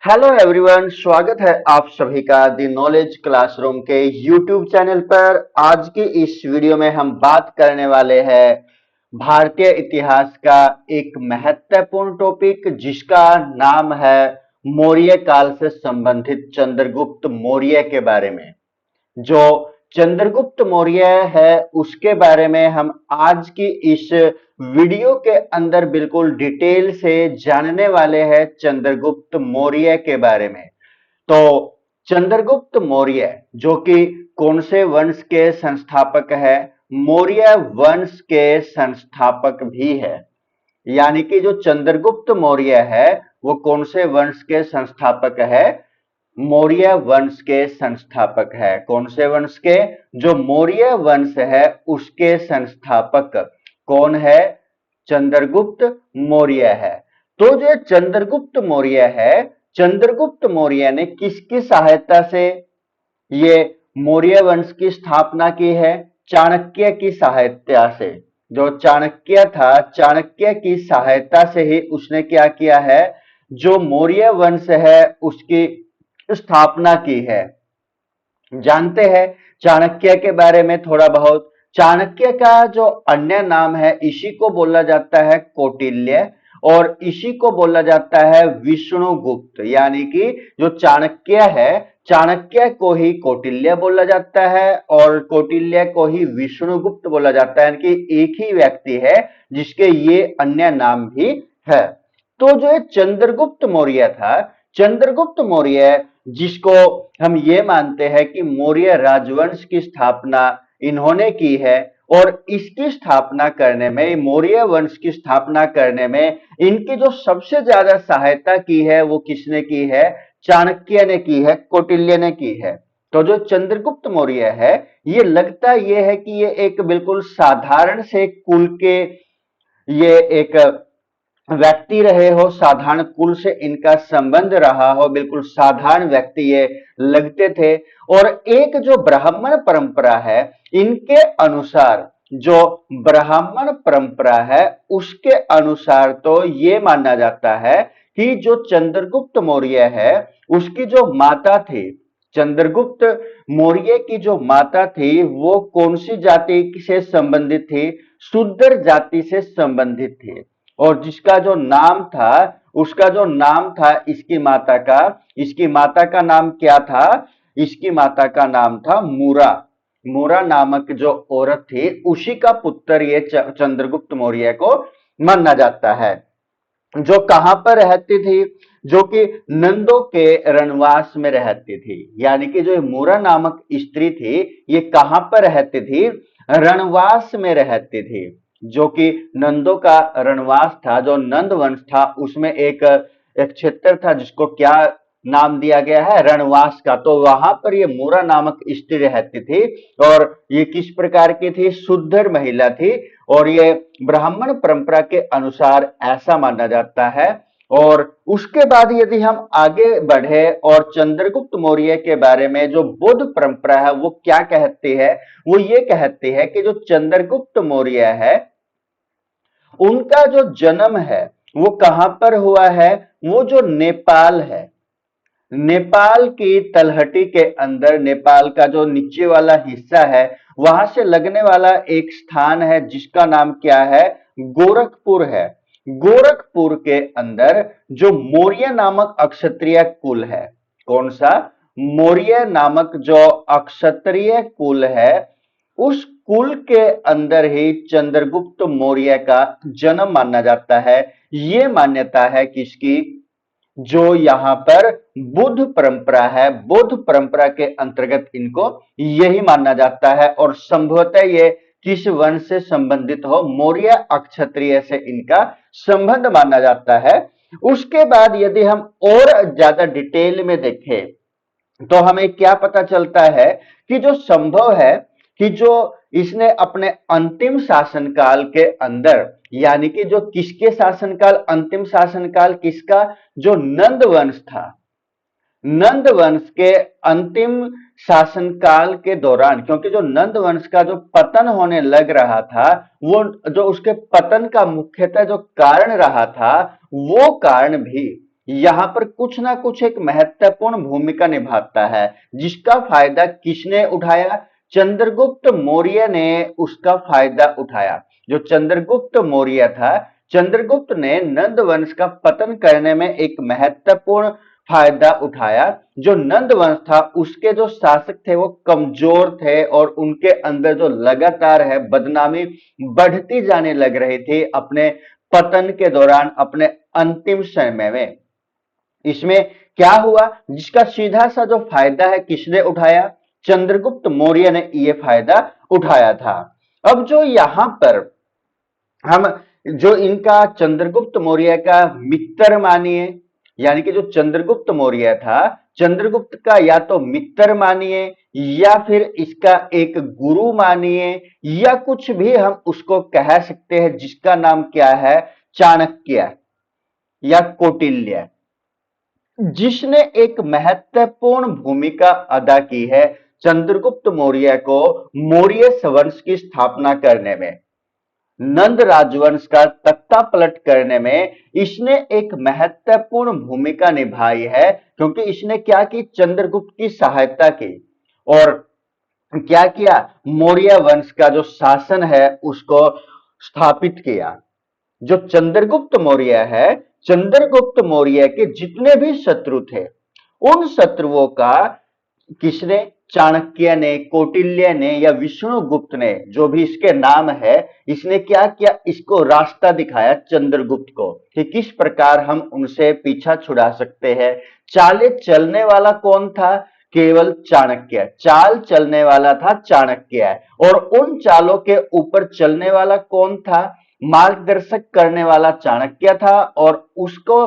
Hello everyone, स्वागत है आप सभी का दी नॉलेज क्लासरूम के यूट्यूब चैनल पर। आज की इस वीडियो में हम बात करने वाले हैं भारतीय इतिहास का एक महत्वपूर्ण टॉपिक जिसका नाम है मौर्य काल से संबंधित चंद्रगुप्त मौर्य के बारे में। जो चंद्रगुप्त मौर्य है उसके बारे में हम आज की इस वीडियो के अंदर बिल्कुल डिटेल से जानने वाले हैं चंद्रगुप्त मौर्य के बारे में। तो चंद्रगुप्त मौर्य जो कि कौन से वंश के संस्थापक है? मौर्य वंश के संस्थापक भी है। यानी कि जो चंद्रगुप्त मौर्य है वो कौन से वंश के संस्थापक है? मौर्य वंश के संस्थापक है। कौन से वंश के? जो मौर्य वंश है उसके संस्थापक कौन है? चंद्रगुप्त मौर्य है। तो जो चंद्रगुप्त मौर्य है, चंद्रगुप्त मौर्य ने किसकी सहायता से ये मौर्य वंश की स्थापना की है? चाणक्य की सहायता से। जो चाणक्य था, चाणक्य की सहायता से ही उसने क्या किया है? जो मौर्य वंश है उसकी स्थापना की है। जानते हैं चाणक्य के बारे में थोड़ा बहुत। चाणक्य का जो अन्य नाम है, इसी को बोला जाता है कौटिल्य, और इसी को बोला जाता है विष्णुगुप्त। यानी कि जो चाणक्य है, चाणक्य को ही कौटिल्य बोला जाता है और कौटिल्य को ही विष्णुगुप्त बोला जाता है। यानी कि एक ही व्यक्ति है जिसके ये अन्य नाम भी है। तो जो चंद्रगुप्त मौर्य था, चंद्रगुप्त मौर्य जिसको हम ये मानते हैं कि मौर्य राजवंश की स्थापना इन्होंने की है, और इसकी स्थापना करने में, मौर्य वंश की स्थापना करने में इनकी जो सबसे ज्यादा सहायता की है वो किसने की है? चाणक्य ने की है, कौटिल्य ने की है। तो जो चंद्रगुप्त मौर्य है, ये लगता ये है कि ये एक बिल्कुल साधारण से कुल के ये एक व्यक्ति रहे हो, साधारण कुल से इनका संबंध रहा हो, बिल्कुल साधारण व्यक्ति ये लगते थे। और एक जो ब्राह्मण परंपरा है, इनके अनुसार, जो ब्राह्मण परंपरा है उसके अनुसार तो ये माना जाता है कि जो चंद्रगुप्त मौर्य है उसकी जो माता थी, चंद्रगुप्त मौर्य की जो माता थी वो कौन सी जाति से संबंधित थी? शूद्र जाति से संबंधित थी। और जिसका जो नाम था, उसका जो नाम था इसकी माता का नाम क्या था? इसकी माता का नाम था मूरा। मूरा नामक जो औरत थी उसी का पुत्र ये चंद्रगुप्त मौर्य को माना जाता है। जो कहां पर रहती थी? जो कि नंदों के रणवास में रहती थी। यानी कि जो मूरा नामक स्त्री थी ये कहां पर रहती थी? रणवास में रहती थी। जो कि नंदों का रणवास था, जो नंद वंश था उसमें एक एक क्षेत्र था जिसको क्या नाम दिया गया है? रणवास का। तो वहां पर ये मूरा नामक स्त्री रहती थी। और ये किस प्रकार की थी? शुद्ध महिला थी। और ये ब्राह्मण परंपरा के अनुसार ऐसा माना जाता है। और उसके बाद यदि हम आगे बढ़े और चंद्रगुप्त मौर्य के बारे में, जो बौद्ध परंपरा है वो क्या कहती है? वो ये कहती है कि जो चंद्रगुप्त मौर्य है उनका जो जन्म है वो कहां पर हुआ है? वो जो नेपाल है, नेपाल की तलहटी के अंदर, नेपाल का जो नीचे वाला हिस्सा है वहां से लगने वाला एक स्थान है जिसका नाम क्या है? गोरखपुर है। गोरखपुर के अंदर जो मौर्य नामक अक्षत्रिय कुल है, कौन सा? मौर्य नामक जो अक्षत्रिय कुल है, उस कुल के अंदर ही चंद्रगुप्त मौर्य का जन्म माना जाता है। ये मान्यता है किसकी? जो यहां पर बुद्ध परंपरा है, बुद्ध परंपरा के अंतर्गत इनको यही माना जाता है। और संभवतः ये किस वंश से संबंधित हो? मौर्य अक्षत्रिय से इनका संबंध माना जाता है। उसके बाद यदि हम और ज्यादा डिटेल में देखें तो हमें क्या पता चलता है कि जो संभव है कि जो इसने अपने अंतिम शासनकाल के अंदर, यानी कि जो किसके शासनकाल, अंतिम शासनकाल किसका? जो नंद वंश था, नंद वंश के अंतिम शासनकाल के दौरान, क्योंकि जो नंद वंश का जो पतन होने लग रहा था, वो जो उसके पतन का मुख्यतः जो कारण रहा था, वो कारण भी यहाँ पर कुछ ना कुछ एक महत्वपूर्ण भूमिका निभाता है, जिसका फायदा किसने उठाया? चंद्रगुप्त मौर्य ने उसका फायदा उठाया। जो चंद्रगुप्त मौर्य था, चंद्रगुप्त ने नंद वंश का पतन करने में एक महत्वपूर्ण फायदा उठाया। जो नंद वंश था उसके जो शासक थे वो कमजोर थे और उनके अंदर जो लगातार है बदनामी बढ़ती जाने लग रही थी अपने पतन के दौरान, अपने अंतिम समय में। इसमें क्या हुआ? जिसका सीधा सा जो फायदा है किसने उठाया? चंद्रगुप्त मौर्य ने ये फायदा उठाया था। अब जो यहां पर हम जो इनका चंद्रगुप्त मौर्य का मित्र मानिए, यानी कि जो चंद्रगुप्त मौर्य था, चंद्रगुप्त का या तो मित्र मानिए या फिर इसका एक गुरु मानिए या कुछ भी हम उसको कह सकते हैं, जिसका नाम क्या है? चाणक्य या कौटिल्य, जिसने एक महत्वपूर्ण भूमिका अदा की है चंद्रगुप्त मौर्य को मौर्य वंश की स्थापना करने में, नंद राजवंश का तख्ता पलट करने में इसने एक महत्वपूर्ण भूमिका निभाई है। क्योंकि इसने क्या की? चंद्रगुप्त की सहायता की और क्या किया? मौर्य वंश का जो शासन है उसको स्थापित किया। जो चंद्रगुप्त मौर्य है, चंद्रगुप्त मौर्य के जितने भी शत्रु थे, उन शत्रुओं का किसने? चाणक्य ने, कौटिल्य ने या विष्णुगुप्त ने, जो भी इसके नाम है, इसने क्या किया? इसको रास्ता दिखाया चंद्रगुप्त को कि किस प्रकार हम उनसे पीछा छुड़ा सकते हैं। चाले चलने वाला कौन था? केवल चाणक्य। चाल चलने वाला था चाणक्य, और उन चालों के ऊपर चलने वाला कौन था? मार्गदर्शक करने वाला चाणक्य था। और उसको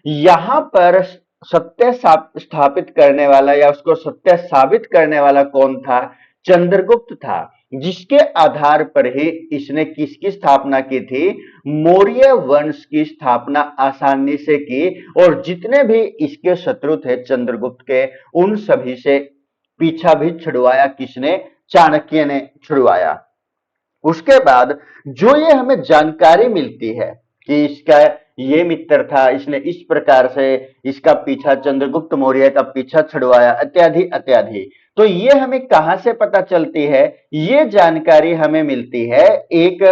यहां पर सत्य स्थापित करने वाला या उसको सत्य साबित करने वाला कौन था? चंद्रगुप्त था, जिसके आधार पर ही इसने किसकी स्थापना की थी? मौर्य वंश की स्थापना आसानी से की। और जितने भी इसके शत्रु थे चंद्रगुप्त के, उन सभी से पीछा भी छुड़वाया किसने? चाणक्य ने छुड़वाया। उसके बाद जो ये हमें जानकारी मिलती है कि इसका ये मित्र था, इसने इस प्रकार से इसका पीछा, चंद्रगुप्त मौर्य का पीछा छुड़वाया, इत्यादि इत्यादि, तो ये हमें कहां से पता चलती है? ये जानकारी हमें मिलती है, एक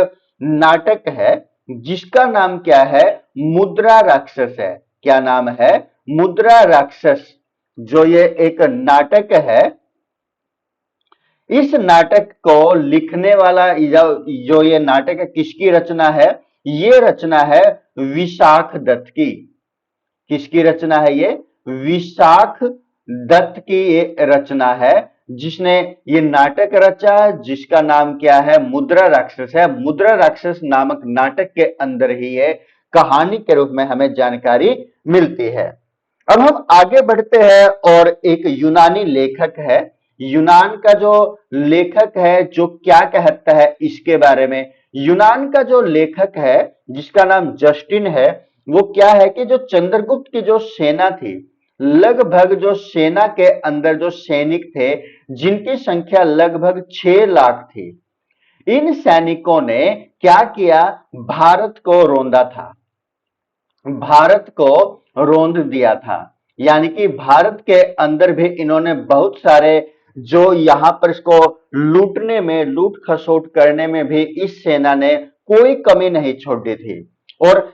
नाटक है जिसका नाम क्या है? मुद्रा राक्षस है। क्या नाम है? मुद्रा राक्षस। जो ये एक नाटक है, इस नाटक को लिखने वाला जो ये नाटक है किसकी रचना है? ये रचना है विशाख दत्त की। किसकी रचना है ये? विशाख दत्त की ये रचना है, जिसने ये नाटक रचा, जिसका नाम क्या है? मुद्रा राक्षस है। मुद्रा राक्षस नामक नाटक के अंदर ही ये कहानी के रूप में हमें जानकारी मिलती है। अब हम आगे बढ़ते हैं और एक यूनानी लेखक है, यूनान का जो लेखक है जो क्या कहता है इसके बारे में। यूनान का जो लेखक है जिसका नाम जस्टिन है, वो क्या है कि जो चंद्रगुप्त की जो सेना थी, लगभग जो सेना के अंदर जो सैनिक थे, जिनकी संख्या लगभग 6 लाख थी, इन सैनिकों ने क्या किया? भारत को रौंदा था, भारत को रौंद दिया था। यानी कि भारत के अंदर भी इन्होंने बहुत सारे जो यहां पर इसको लूटने में, लूट खसोट करने में भी इस सेना ने कोई कमी नहीं छोड़ी थी। और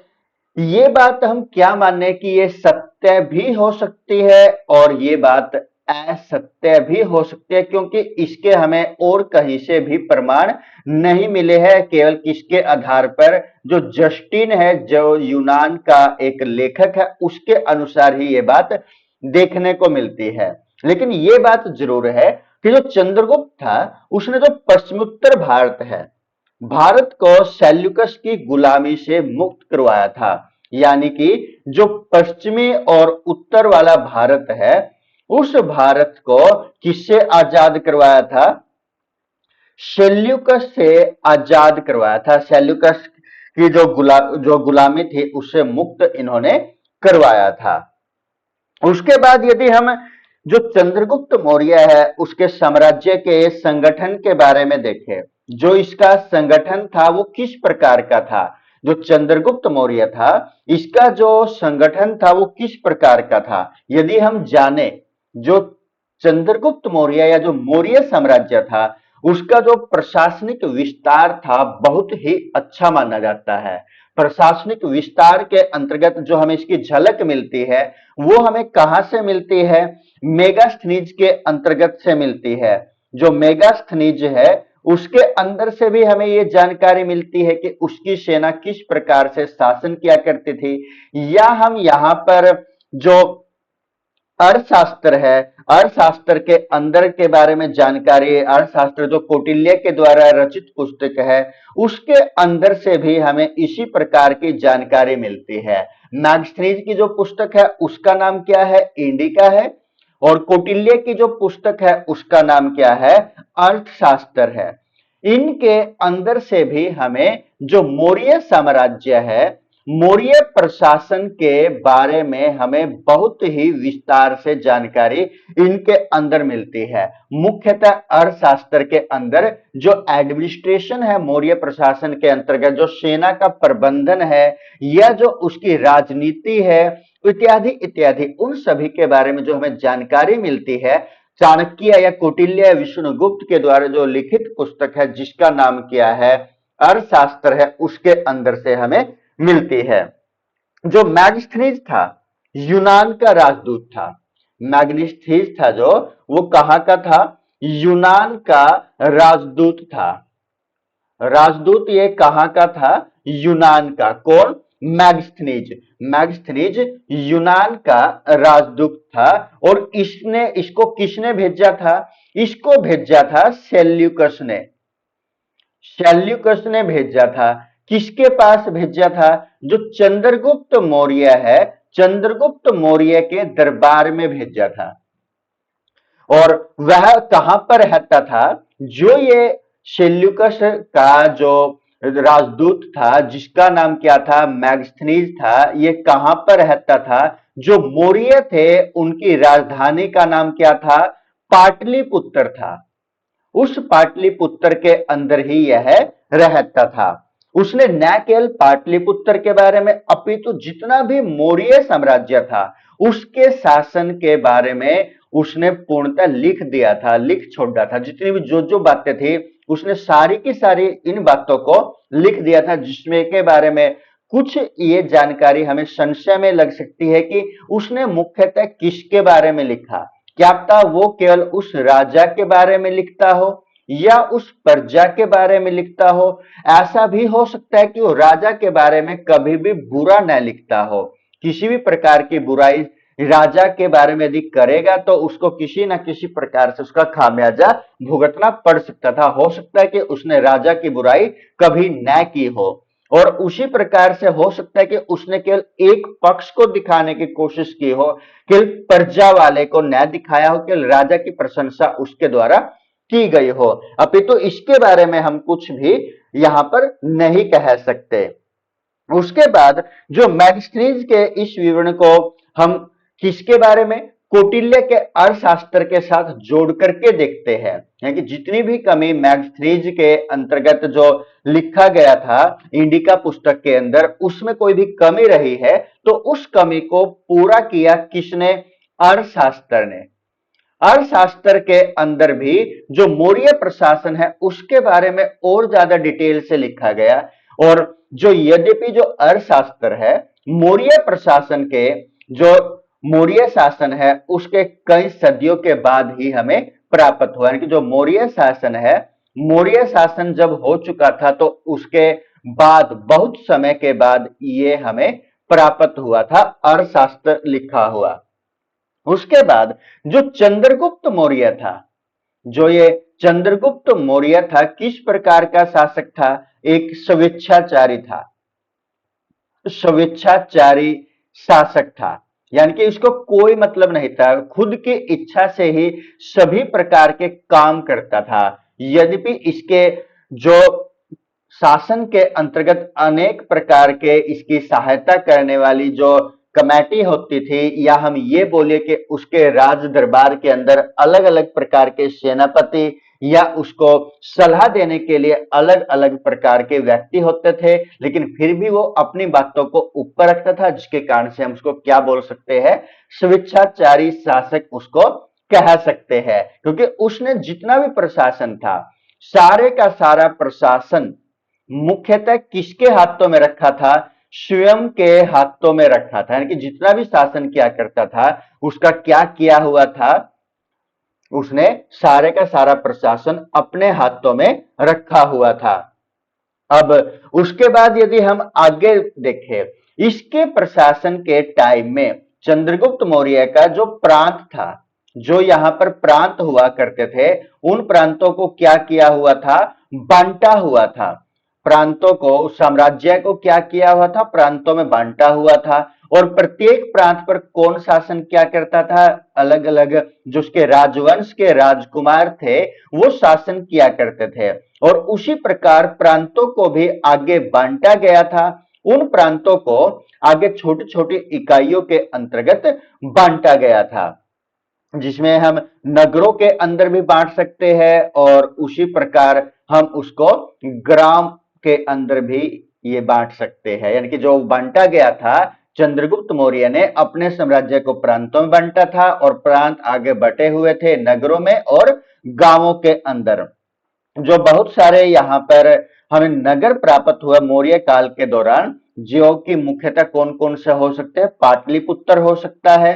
ये बात हम क्या माने कि ये सत्य भी हो सकती है और ये बात असत्य भी हो सकती है, क्योंकि इसके हमें और कहीं से भी प्रमाण नहीं मिले हैं। केवल किसके आधार पर? जो जस्टिन है, जो यूनान का एक लेखक है, उसके अनुसार ही ये बात देखने को मिलती है। लेकिन ये बात जरूर है कि जो चंद्रगुप्त था, उसने जो पश्चिमोत्तर भारत है, भारत को सेल्यूकस की गुलामी से मुक्त करवाया था। यानी कि जो पश्चिमी और उत्तर वाला भारत है, उस भारत को किससे आजाद करवाया था? सेल्यूकस से आजाद करवाया था। सेल्यूकस की जो गुलामी थी उससे मुक्त इन्होंने करवाया था। उसके बाद यदि हम जो चंद्रगुप्त मौर्य है उसके साम्राज्य के संगठन के बारे में देखें, जो इसका संगठन था वो किस प्रकार का था? जो चंद्रगुप्त मौर्य था, इसका जो संगठन था वो किस प्रकार का था। यदि हम जाने जो चंद्रगुप्त मौर्य या जो मौर्य साम्राज्य था, उसका जो प्रशासनिक विस्तार था बहुत ही अच्छा माना जाता है। प्रशासनिक विस्तार के अंतर्गत जो हमें इसकी झलक मिलती है वो हमें कहां से मिलती है, मेगास्थनीज के अंतर्गत से मिलती है। जो मेगास्थनीज है उसके अंदर से भी हमें ये जानकारी मिलती है कि उसकी सेना किस प्रकार से शासन किया करती थी। या हम यहाँ पर जो अर्थशास्त्र है, अर्थशास्त्र के अंदर के बारे में जानकारी, अर्थशास्त्र जो कौटिल्य के द्वारा रचित पुस्तक है उसके अंदर से भी हमें इसी प्रकार की जानकारी मिलती है। मैगस्थनीज की जो पुस्तक है उसका नाम क्या है, इंडिका है, और कौटिल्य की जो पुस्तक है उसका नाम क्या है, अर्थशास्त्र है। इनके अंदर से भी हमें जो मौर्य साम्राज्य है, मौर्य प्रशासन के बारे में हमें बहुत ही विस्तार से जानकारी इनके अंदर मिलती है। मुख्यतः अर्थशास्त्र के अंदर जो एडमिनिस्ट्रेशन है मौर्य प्रशासन के अंतर्गत, जो सेना का प्रबंधन है या जो उसकी राजनीति है इत्यादि इत्यादि, उन सभी के बारे में जो हमें जानकारी मिलती है चाणक्य या कौटिल्य विष्णुगुप्त के द्वारा जो लिखित पुस्तक है जिसका नाम क्या है, अर्थशास्त्र है, उसके अंदर से हमें मिलती है। जो मैगस्थनीज था यूनान का राजदूत था। मैगस्थनीज था जो वो कहां का था, यूनान का राजदूत था। राजदूत ये कहां का था, यूनान का। कौन, मैगस्थनीज। मैगस्थनीज यूनान का राजदूत था। और इसको किसने भेजा था, इसको भेजा था सेल्यूकस ने। सेल्यूकस ने भेजा था। किसके पास भेजा था, जो चंद्रगुप्त मौर्य है, चंद्रगुप्त मौर्य के दरबार में भेजा था। और वह कहां पर रहता था, जो ये सेल्यूकस का जो राजदूत था जिसका नाम क्या था, मैगस्थनीज था, ये कहां पर रहता था, जो मौर्य थे उनकी राजधानी का नाम क्या था, पाटलिपुत्र था। उस पाटलिपुत्र के अंदर ही यह रहता था। उसने न केवल पाटलिपुत्र के बारे में अपितु जितना भी मौर्य साम्राज्य था उसके शासन के बारे में उसने पूर्णतः लिख दिया था, लिख छोड़ा था। जितनी भी जो बातें थी उसने सारी की सारी इन बातों को लिख दिया था, जिसमें के बारे में कुछ ये जानकारी हमें संशय में लग सकती है कि उसने मुख्यतः किसके बारे में लिखा। क्या पता वो केवल उस राजा के बारे में लिखता हो या उस प्रजा के बारे में लिखता हो। ऐसा भी हो सकता है कि वो राजा के बारे में कभी भी बुरा न लिखता हो। किसी भी प्रकार की बुराई राजा के बारे में यदि करेगा तो उसको किसी न किसी प्रकार से उसका खामियाजा भुगतना पड़ सकता था। हो सकता है कि उसने राजा की बुराई कभी न की हो। और उसी प्रकार से हो सकता है कि उसने केवल एक पक्ष को दिखाने की कोशिश की हो, केवल प्रजा वाले को न दिखाया हो, केवल राजा की प्रशंसा उसके द्वारा की गई हो। अपितु तो इसके बारे में हम कुछ भी यहां पर नहीं कह सकते। उसके बाद जो मैगस्थनीज के इस विवरण को हम किसके बारे में, कौटिल्य के अर्थशास्त्र के साथ जोड़ करके देखते हैं। यानी कि जितनी भी कमी मैगस्थनीज के अंतर्गत जो लिखा गया था इंडिका पुस्तक के अंदर, उसमें कोई भी कमी रही है तो उस कमी को पूरा किया किसने, अर्थशास्त्र ने। अर्थशास्त्र के अंदर भी जो मौर्य प्रशासन है उसके बारे में और ज्यादा डिटेल से लिखा गया। और जो यद्यपि जो अर्थशास्त्र है मौर्य प्रशासन के, जो मौर्य शासन है उसके कई सदियों के बाद ही हमें प्राप्त हुआ। यानी कि जो मौर्य शासन है, मौर्य शासन जब हो चुका था तो उसके बाद बहुत समय के बाद ये हमें प्राप्त हुआ था, अर्थशास्त्र लिखा हुआ। उसके बाद जो चंद्रगुप्त मौर्य था, जो ये चंद्रगुप्त मौर्य था किस प्रकार का शासक था, एक स्वेच्छाचारी था। स्वेच्छाचारी शासक था, यानी कि इसको कोई मतलब नहीं था, खुद की इच्छा से ही सभी प्रकार के काम करता था। यद्यपि इसके जो शासन के अंतर्गत अनेक प्रकार के इसकी सहायता करने वाली जो कमेटी होती थी, या हम ये बोले कि उसके राज दरबार के अंदर अलग अलग प्रकार के सेनापति या उसको सलाह देने के लिए अलग अलग प्रकार के व्यक्ति होते थे, लेकिन फिर भी वो अपनी बातों को ऊपर रखता था, जिसके कारण से हम उसको क्या बोल सकते हैं, स्वेच्छाचारी शासक उसको कह सकते हैं। क्योंकि उसने जितना भी प्रशासन था, सारे का सारा प्रशासन मुख्यतः किसके हाथों में रखा था, स्वयं के हाथों में रखा था। यानी कि जितना भी शासन किया करता था, उसका क्या किया हुआ था, उसने सारे का सारा प्रशासन अपने हाथों में रखा हुआ था। अब उसके बाद यदि हम आगे देखें, इसके प्रशासन के टाइम में चंद्रगुप्त मौर्य का जो प्रांत था, जो यहां पर प्रांत हुआ करते थे, उन प्रांतों को क्या किया हुआ था, बांटा हुआ था। प्रांतों को, साम्राज्य को क्या किया हुआ था, प्रांतों में बांटा हुआ था। और प्रत्येक प्रांत पर कौन शासन क्या करता था, अलग अलग जो उसके राजवंश के राजकुमार थे, वो शासन किया करते थे। और उसी प्रकार प्रांतों को भी आगे बांटा गया था। उन प्रांतों को आगे छोटी छोटी इकाइयों के अंतर्गत बांटा गया था, जिसमें हम नगरों के अंदर भी बांट सकते हैं, और उसी प्रकार हम उसको ग्राम के अंदर भी ये बांट सकते हैं। यानी कि जो बांटा गया था, चंद्रगुप्त मौर्य ने अपने साम्राज्य को प्रांतों में बांटा था, और प्रांत आगे बटे हुए थे नगरों में और गांवों के अंदर। जो बहुत सारे यहाँ पर हमें नगर प्राप्त हुआ मौर्य काल के दौरान, जो कि मुख्यतः कौन कौन से हो सकते हैं, पाटलिपुत्र हो सकता है,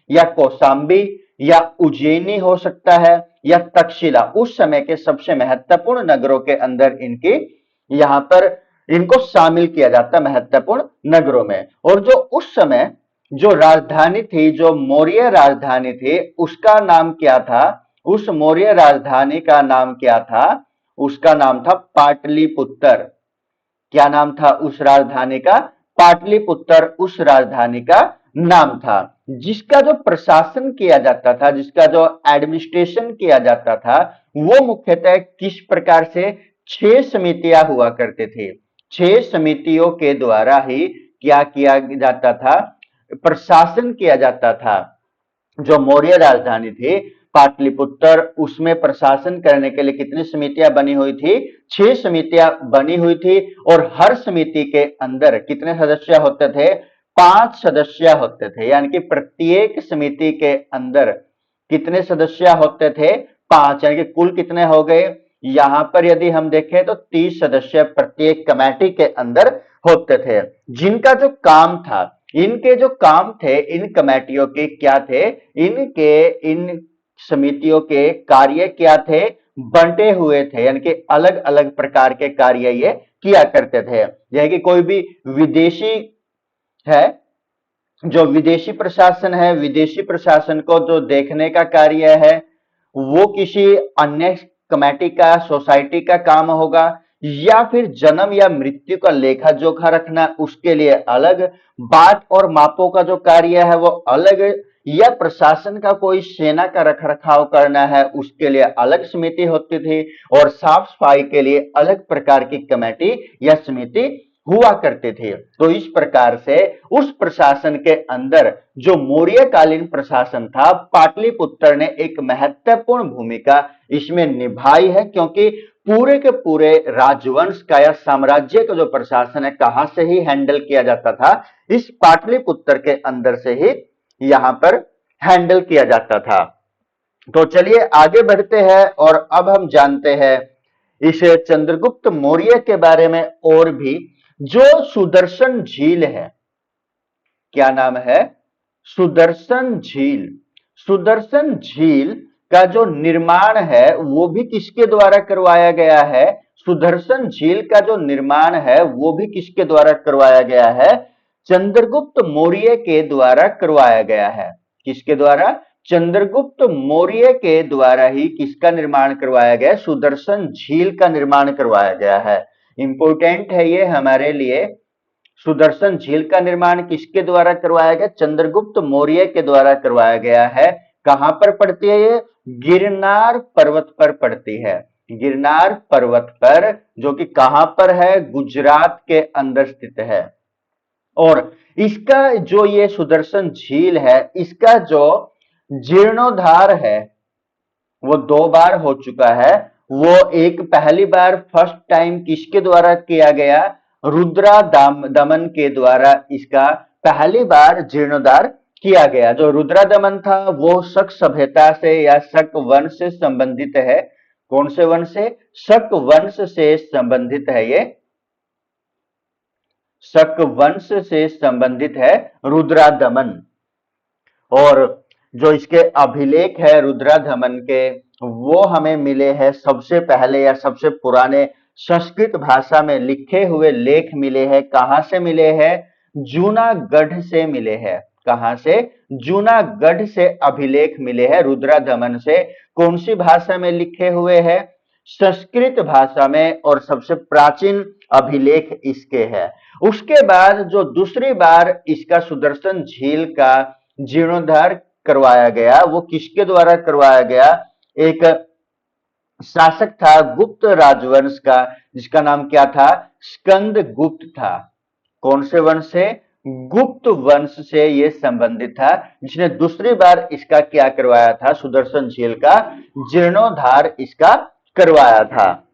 या कौशाम्बी, या उज्जैनी हो सकता है, या तक्षशिला। उस समय के सबसे महत्वपूर्ण नगरों के अंदर इनकी यहाँ पर इनको शामिल किया जाता, महत्वपूर्ण नगरों में। और जो उस समय जो राजधानी थी, जो मौर्य राजधानी थी, उसका नाम क्या था, उस मौर्य राजधानी का नाम क्या था, उसका नाम था पाटलिपुत्र। क्या नाम था उस राजधानी का, पाटलिपुत्र उस राजधानी का नाम था। जिसका जो प्रशासन किया जाता था, जिसका जो एडमिनिस्ट्रेशन किया जाता था, वो मुख्यतः किस प्रकार से, 6 समितियां हुआ करते थे। 6 समितियों के द्वारा ही क्या किया जाता था, प्रशासन किया जाता था। जो मौर्य राजधानी थी पाटलिपुत्र, उसमें प्रशासन करने के लिए कितनी समितियां बनी हुई थी, 6 समितियां बनी हुई थी। और हर समिति के अंदर कितने सदस्य होते थे, 5 सदस्य होते थे। यानी कि प्रत्येक समिति के अंदर कितने सदस्य होते थे, 5। यानी कि कुल कितने हो गए, यहां पर यदि हम देखें तो 30 सदस्य प्रत्येक कमेटी के अंदर होते थे। जिनका जो काम था, इनके जो काम थे, इन कमेटियों के क्या थे, इनके इन समितियों के कार्य क्या थे, बंटे हुए थे। यानी कि अलग अलग प्रकार के कार्य ये किया करते थे। यानी कि कोई भी विदेशी है, जो विदेशी प्रशासन है, विदेशी प्रशासन को जो देखने का कार्य है, वो किसी अन्य कमेटी का, सोसाइटी का काम होगा। या फिर जन्म या मृत्यु का लेखा जोखा रखना, उसके लिए अलग। बात और मापों का जो कार्य है वो अलग। या प्रशासन का कोई सेना का रख रखाव करना है, उसके लिए अलग समिति होती थी। और साफ सफाई के लिए अलग प्रकार की कमेटी या समिति हुआ करते थे। तो इस प्रकार से उस प्रशासन के अंदर जो मौर्य कालीन प्रशासन था, पाटलिपुत्र ने एक महत्वपूर्ण भूमिका इसमें निभाई है। क्योंकि पूरे के पूरे राजवंश का या साम्राज्य का जो प्रशासन है, कहां से ही हैंडल किया जाता था, इस पाटलिपुत्र के अंदर से ही यहां पर हैंडल किया जाता था। तो चलिए आगे बढ़ते हैं, और अब हम जानते हैं इस चंद्रगुप्त मौर्य के बारे में और भी। जो सुदर्शन झील है, क्या नाम है, सुदर्शन झील। सुदर्शन झील का जो निर्माण है, वो भी किसके द्वारा करवाया गया है, सुदर्शन झील का जो निर्माण है, वो भी किसके द्वारा करवाया गया है, चंद्रगुप्त मौर्य के द्वारा करवाया गया है। किसके द्वारा, चंद्रगुप्त मौर्य के द्वारा ही किसका निर्माण करवाया गया, सुदर्शन झील का निर्माण करवाया गया है। इंपोर्टेंट है ये हमारे लिए। सुदर्शन झील का निर्माण किसके द्वारा करवाया गया, चंद्रगुप्त मौर्य के द्वारा करवाया गया है। कहां पर पड़ती है ये, गिरनार पर्वत पर पड़ती है। गिरनार पर्वत पर, जो कि कहां पर है, गुजरात के अंदर स्थित है। और इसका जो ये सुदर्शन झील है, इसका जो जीर्णोद्धार है, वो 2 बार हो चुका है। वो एक पहली बार फर्स्ट टाइम किसके द्वारा किया गया? रुद्रा दमन के द्वारा इसका पहली बार जीर्णोद्धार किया गया। जो रुद्रा दमन था वो शक सभ्यता से या शक वंश से संबंधित है। कौन से वंश से? शक वंश से संबंधित है। ये शक वंश से संबंधित है रुद्रा दमन। और जो इसके अभिलेख है रुद्रादमन के, वो हमें मिले हैं सबसे पहले या सबसे पुराने संस्कृत भाषा में लिखे हुए लेख मिले हैं। कहां से मिले हैं? जूनागढ़ से मिले हैं। कहां से? जूनागढ़ से अभिलेख मिले हैं रुद्रादमन से। कौन सी भाषा में लिखे हुए हैं? संस्कृत भाषा में। और सबसे प्राचीन अभिलेख इसके हैं। उसके बाद जो दूसरी बार इसका सुदर्शन झील का जीर्णोद्धार करवाया गया, वो किसके द्वारा करवाया गया? एक शासक था गुप्त राजवंश का, जिसका नाम क्या था? स्कंद गुप्त था। कौन से वंश से? गुप्त वंश से ये संबंधित था, जिसने दूसरी बार इसका क्या करवाया था? सुदर्शन झील का जीर्णोद्धार इसका करवाया था।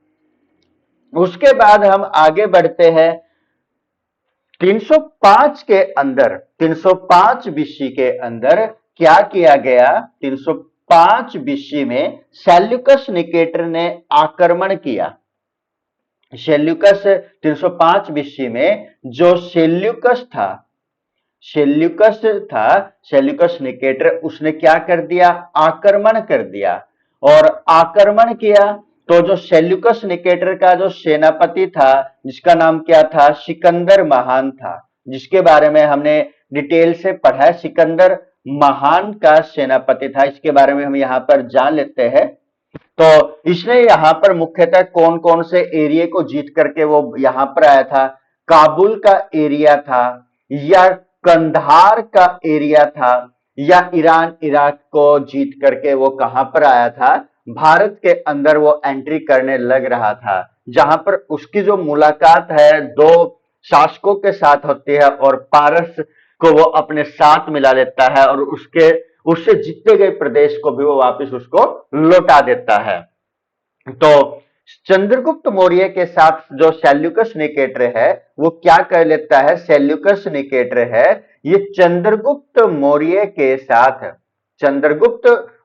उसके बाद हम आगे बढ़ते हैं। 305 के अंदर, 305 बीसी के अंदर क्या किया गया? 305 बीसी में सेल्यूकस निकेटर ने आक्रमण किया। सेल्यूकस 305 बीसी में जो सेल्यूकस था, सेल्यूकस निकेटर, उसने क्या कर दिया? आक्रमण कर दिया। और आक्रमण किया तो जो सेल्यूकस निकेटर का जो सेनापति था, जिसका नाम क्या था? सिकंदर महान था, जिसके बारे में हमने डिटेल से पढ़ा है। सिकंदर महान का सेनापति था, इसके बारे में हम यहाँ पर जान लेते हैं। तो इसने यहाँ पर मुख्यतः कौन कौन से एरिया को जीत करके वो यहाँ पर आया था? काबुल का एरिया था, या कंधार का एरिया था, या ईरान इराक को जीत करके वो कहां पर आया था? भारत के अंदर वो एंट्री करने लग रहा था। जहां पर उसकी जो मुलाकात है दो शासकों के साथ होती है, और पारस को वो अपने साथ मिला लेता है, और उससे जीते गए प्रदेश को भी वो वापस उसको लौटा देता है। तो चंद्रगुप्त मौर्य के साथ जो सेल्यूकस निकेटर है, वो क्या कर लेता है? सेल्यूकस निकेटर है, ये चंद्रगुप्त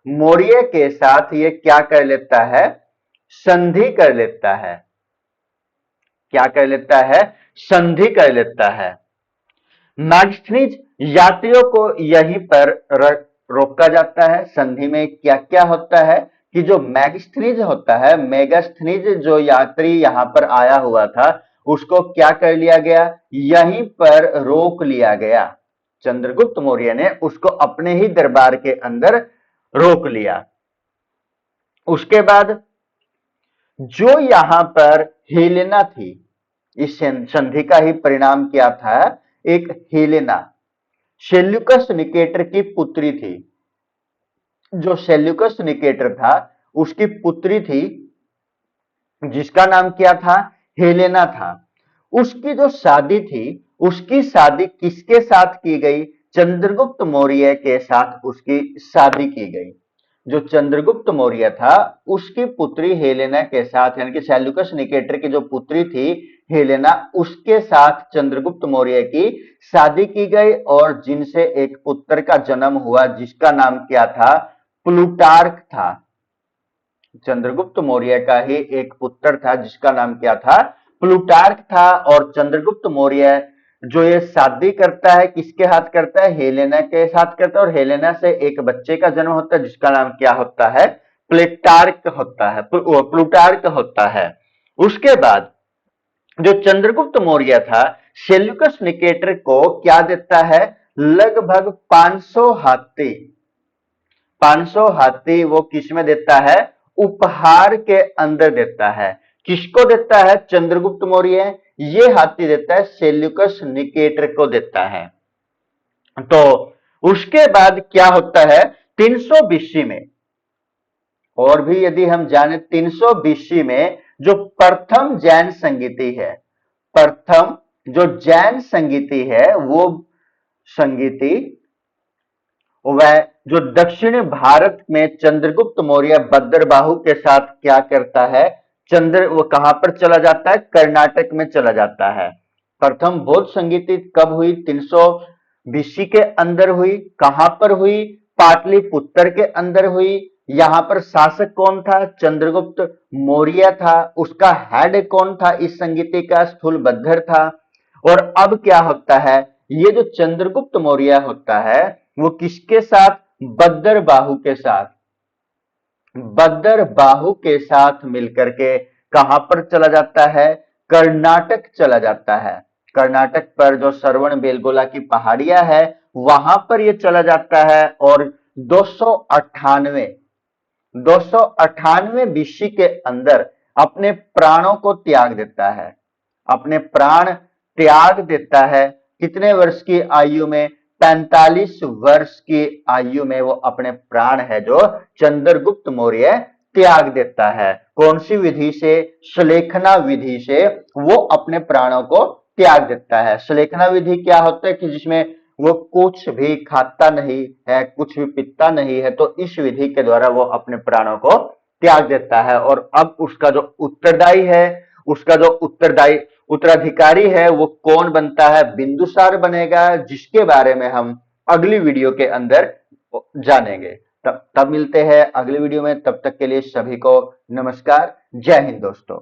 मौर्य के साथ ये क्या कर लेता है? संधि कर लेता है। क्या कर लेता है? संधि कर लेता है। मैग्स्थनीज यात्रियों को यहीं पर रोका जाता है। संधि में क्या क्या होता है कि जो मैगस्थनीज होता है, मेगास्थनीज जो यात्री यहां पर आया हुआ था, उसको क्या कर लिया गया? यहीं पर रोक लिया गया। चंद्रगुप्त मौर्य ने उसको अपने ही दरबार के अंदर रोक लिया। उसके बाद जो यहां पर हेलेना थी, इस संधि का ही परिणाम क्या था? एक हेलेना सेल्यूकस निकेटर की पुत्री थी। जो सेल्यूकस निकेटर था उसकी पुत्री थी, जिसका नाम क्या था? हेलेना था। उसकी जो शादी थी, उसकी शादी किसके साथ की गई? चंद्रगुप्त मौर्य के साथ उसकी शादी की गई। जो चंद्रगुप्त मौर्य था उसकी पुत्री हेलेना के साथ, यानी कि सेल्यूकस निकेटर की जो पुत्री थी हेलेना, उसके साथ चंद्रगुप्त मौर्य की शादी की गई, और जिनसे एक पुत्र का जन्म हुआ, जिसका नाम क्या था? प्लूटार्क था। चंद्रगुप्त मौर्य का ही एक पुत्र था, जिसका नाम क्या था? प्लूटार्क था। और चंद्रगुप्त मौर्य जो ये शादी करता है, किसके हाथ करता है? हेलेना के साथ करता है। और हेलेना से एक बच्चे का जन्म होता है, जिसका नाम क्या होता है? प्लेटार्क होता है, प्लूटार्क होता है। उसके बाद जो चंद्रगुप्त मौर्य था, सेल्यूकस निकेटर को क्या देता है? लगभग 500 हाथी। 500 हाथी वो किस में देता है? उपहार के अंदर देता है। किसको देता है? चंद्रगुप्त मौर्य ये हाथी देता है, सेल्यूकस निकेटर को देता है। तो उसके बाद क्या होता है? 300 बीसी में, और भी यदि हम जाने, 300 बीसी में जो प्रथम जैन संगीति है, प्रथम जो जैन संगीति है, वो संगीति वह जो दक्षिणी भारत में चंद्रगुप्त मौर्य बद्रबाहु के साथ क्या करता है, वो कहां पर चला जाता है, कर्नाटक में चला जाता है। प्रथम बौद्ध संगीति कब हुई, 300 बीसी के अंदर हुई। कहां पर हुई, पाटलिपुत्र के अंदर हुई। यहां पर शासक कौन था, चंद्रगुप्त मौर्य था। उसका हेड कौन था इस संगीति का, स्थूलभद्र था। और अब क्या होता है, ये जो चंद्रगुप्त मौर्य होता है वो किसके साथ, बद्रबाहु के साथ, बद्रबाहु के साथ मिलकर के कहां पर चला जाता है, कर्नाटक चला जाता है। कर्नाटक पर जो श्रवण बेलगोला की पहाड़ियां है वहां पर यह चला जाता है और 298 298 बीसी के अंदर अपने प्राणों को त्याग देता है, अपने प्राण त्याग देता है। कितने वर्ष की आयु में, 45 वर्ष की आयु में वो अपने प्राण है जो चंद्रगुप्त मौर्य त्याग देता है। कौन सी विधि से, सुलेखना विधि से वो अपने प्राणों को त्याग देता है। सुलेखना विधि क्या होता है कि जिसमें वो कुछ भी खाता नहीं है, कुछ भी पीता नहीं है, तो इस विधि के द्वारा वो अपने प्राणों को त्याग देता है। और अब उसका जो उत्तरदायी है, उसका जो उत्तरदायी उत्तराधिकारी है वो कौन बनता है, बिंदुसार बनेगा, जिसके बारे में हम अगली वीडियो के अंदर जानेंगे। तब मिलते हैं अगली वीडियो में, तब तक के लिए सभी को नमस्कार, जय हिंद दोस्तों।